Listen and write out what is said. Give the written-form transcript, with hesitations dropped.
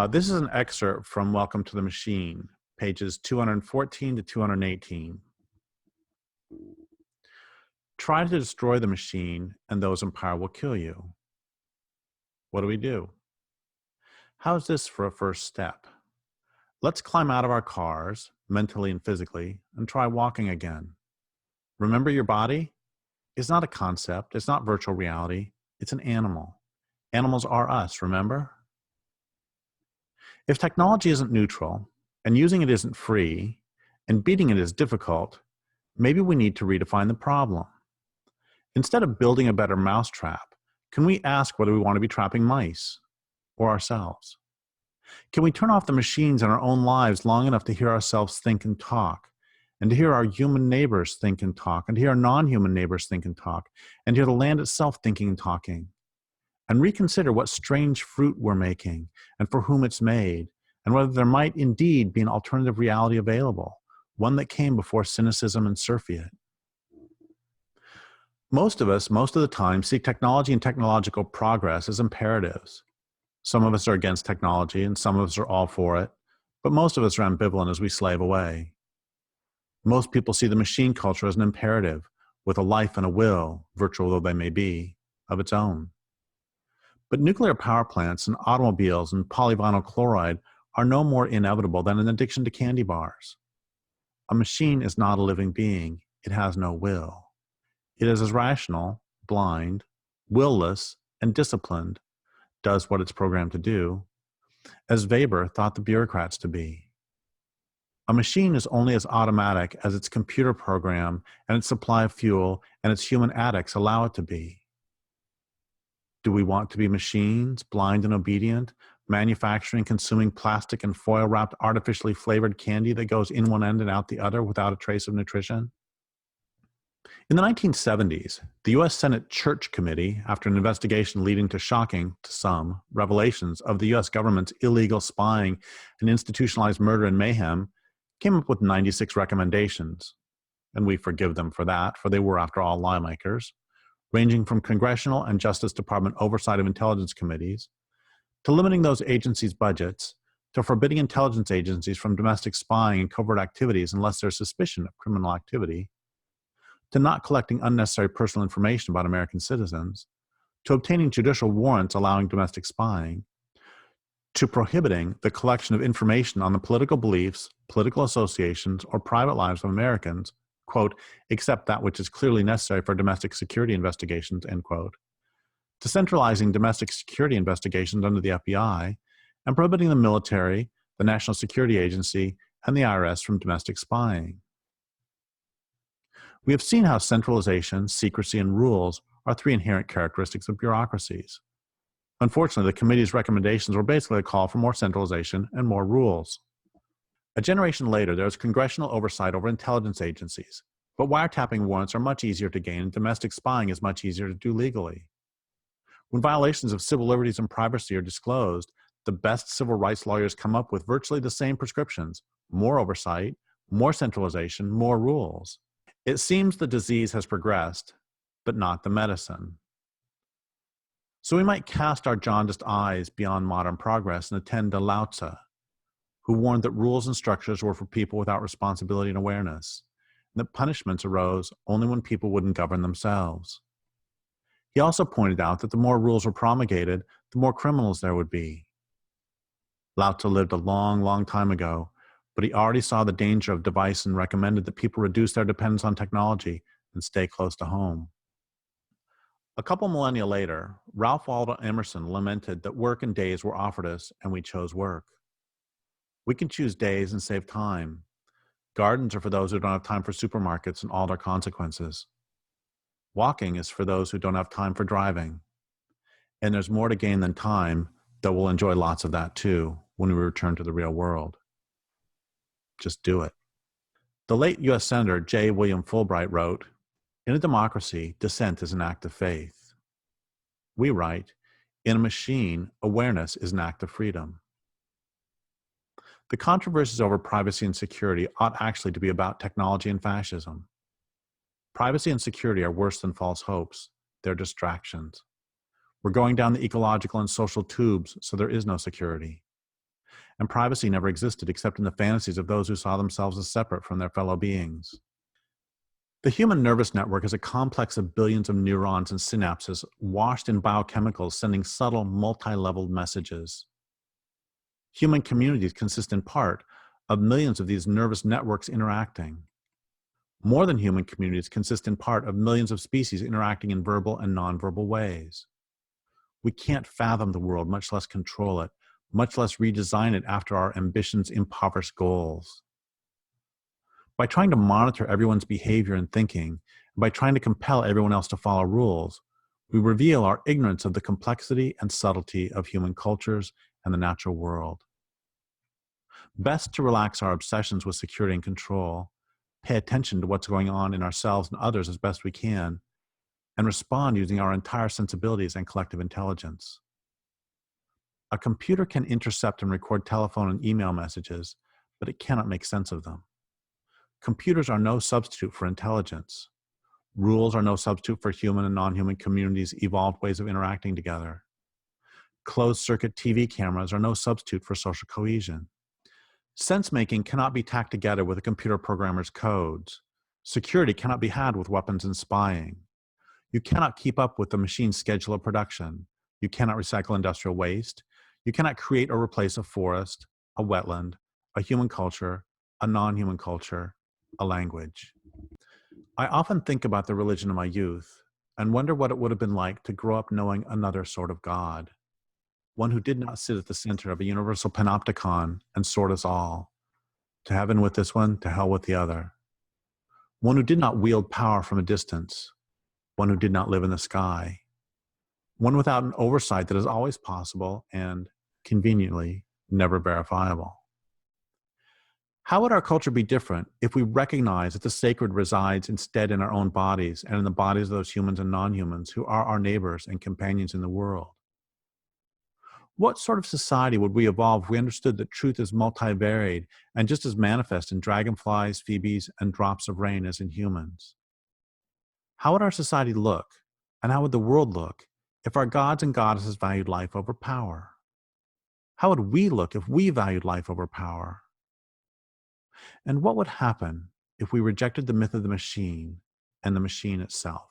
This is an excerpt from Welcome to the Machine, pages 214 to 218. Try to destroy the machine, and those in power will kill you. What do? How's this for a first step? Let's climb out of our cars, mentally and physically, and try walking again. Remember your body? It's not a concept. It's not virtual reality. It's an animal. Animals are us, remember? If technology isn't neutral, and using it isn't free, and beating it is difficult, maybe we need to redefine the problem. Instead of building a better mousetrap, can we ask whether we want to be trapping mice or ourselves? Can we turn off the machines in our own lives long enough to hear ourselves think and talk, and to hear our human neighbors think and talk, and to hear our non-human neighbors think and talk, and hear the land itself thinking and talking, and reconsider what strange fruit we're making and for whom it's made, and whether there might indeed be an alternative reality available, one that came before cynicism and surfeit? Most of us, most of the time, see technology and technological progress as imperatives. Some of us are against technology and some of us are all for it, but most of us are ambivalent as we slave away. Most people see the machine culture as an imperative, with a life and a will, virtual though they may be, of its own. But nuclear power plants and automobiles and polyvinyl chloride are no more inevitable than an addiction to candy bars. A machine is not a living being. It has no will. It is as rational, blind, will-less, and disciplined, does what it's programmed to do, as Weber thought the bureaucrats to be. A machine is only as automatic as its computer program and its supply of fuel and its human addicts allow it to be. Do we want to be machines, blind and obedient, manufacturing, consuming plastic and foil-wrapped artificially flavored candy that goes in one end and out the other without a trace of nutrition? In the 1970s, the U.S. Senate Church Committee, after an investigation leading to shocking, to some, revelations of the U.S. government's illegal spying and institutionalized murder and mayhem, came up with 96 recommendations. And we forgive them for that, for they were, after all, lawmakers, ranging from congressional and Justice Department oversight of intelligence committees, to limiting those agencies' budgets, to forbidding intelligence agencies from domestic spying and covert activities unless there's suspicion of criminal activity, to not collecting unnecessary personal information about American citizens, to obtaining judicial warrants allowing domestic spying, to prohibiting the collection of information on the political beliefs, political associations, or private lives of Americans, quote, except that which is clearly necessary for domestic security investigations, end quote, to centralizing domestic security investigations under the FBI, and prohibiting the military, the National Security Agency, and the IRS from domestic spying. We have seen how centralization, secrecy, and rules are three inherent characteristics of bureaucracies. Unfortunately, the committee's recommendations were basically a call for more centralization and more rules. A generation later, there was congressional oversight over intelligence agencies, but wiretapping warrants are much easier to gain and domestic spying is much easier to do legally. When violations of civil liberties and privacy are disclosed, the best civil rights lawyers come up with virtually the same prescriptions: more oversight, more centralization, more rules. It seems the disease has progressed, but not the medicine. So we might cast our jaundiced eyes beyond modern progress and attend to Lao Tzu, who warned that rules and structures were for people without responsibility and awareness, and that punishments arose only when people wouldn't govern themselves. He also pointed out that the more rules were promulgated, the more criminals there would be. Lao Tzu lived a long, long time ago, but he already saw the danger of device and recommended that people reduce their dependence on technology and stay close to home. A couple millennia later, Ralph Waldo Emerson lamented that work and days were offered us and we chose work. We can choose days and save time. Gardens are for those who don't have time for supermarkets and all their consequences. Walking is for those who don't have time for driving. And there's more to gain than time, though we'll enjoy lots of that too when we return to the real world. Just do it. The late U.S. Senator J. William Fulbright wrote, "In a democracy, dissent is an act of faith." We write, "In a machine, awareness is an act of freedom." The controversies over privacy and security ought actually to be about technology and fascism. Privacy and security are worse than false hopes. They're distractions. We're going down the ecological and social tubes, so there is no security. And privacy never existed except in the fantasies of those who saw themselves as separate from their fellow beings. The human nervous network is a complex of billions of neurons and synapses washed in biochemicals sending subtle, multi-leveled messages. Human communities consist in part of millions of these nervous networks interacting. More than human communities consist in part of millions of species interacting in verbal and nonverbal ways. We can't fathom the world, much less control it, much less redesign it after our ambitions' impoverished goals. By trying to monitor everyone's behavior and thinking, and by trying to compel everyone else to follow rules, we reveal our ignorance of the complexity and subtlety of human cultures and the natural world. Best to relax our obsessions with security and control, pay attention to what's going on in ourselves and others as best we can, and respond using our entire sensibilities and collective intelligence. A computer can intercept and record telephone and email messages, but it cannot make sense of them. Computers are no substitute for intelligence. Rules are no substitute for human and non-human communities' evolved ways of interacting together. Closed-circuit TV cameras are no substitute for social cohesion. Sense-making cannot be tacked together with a computer programmer's codes. Security cannot be had with weapons and spying. You cannot keep up with the machine's schedule of production. You cannot recycle industrial waste. You cannot create or replace a forest, a wetland, a human culture, a non-human culture, a language. I often think about the religion of my youth and wonder what it would have been like to grow up knowing another sort of God, one who did not sit at the center of a universal panopticon and sort us all, to heaven with this one, to hell with the other. One who did not wield power from a distance, one who did not live in the sky, one without an oversight that is always possible and, conveniently, never verifiable. How would our culture be different if we recognize that the sacred resides instead in our own bodies and in the bodies of those humans and non-humans who are our neighbors and companions in the world? What sort of society would we evolve if we understood that truth is multivariate and just as manifest in dragonflies, phoebes, and drops of rain as in humans? How would our society look, and how would the world look, if our gods and goddesses valued life over power? How would we look if we valued life over power? And what would happen if we rejected the myth of the machine and the machine itself?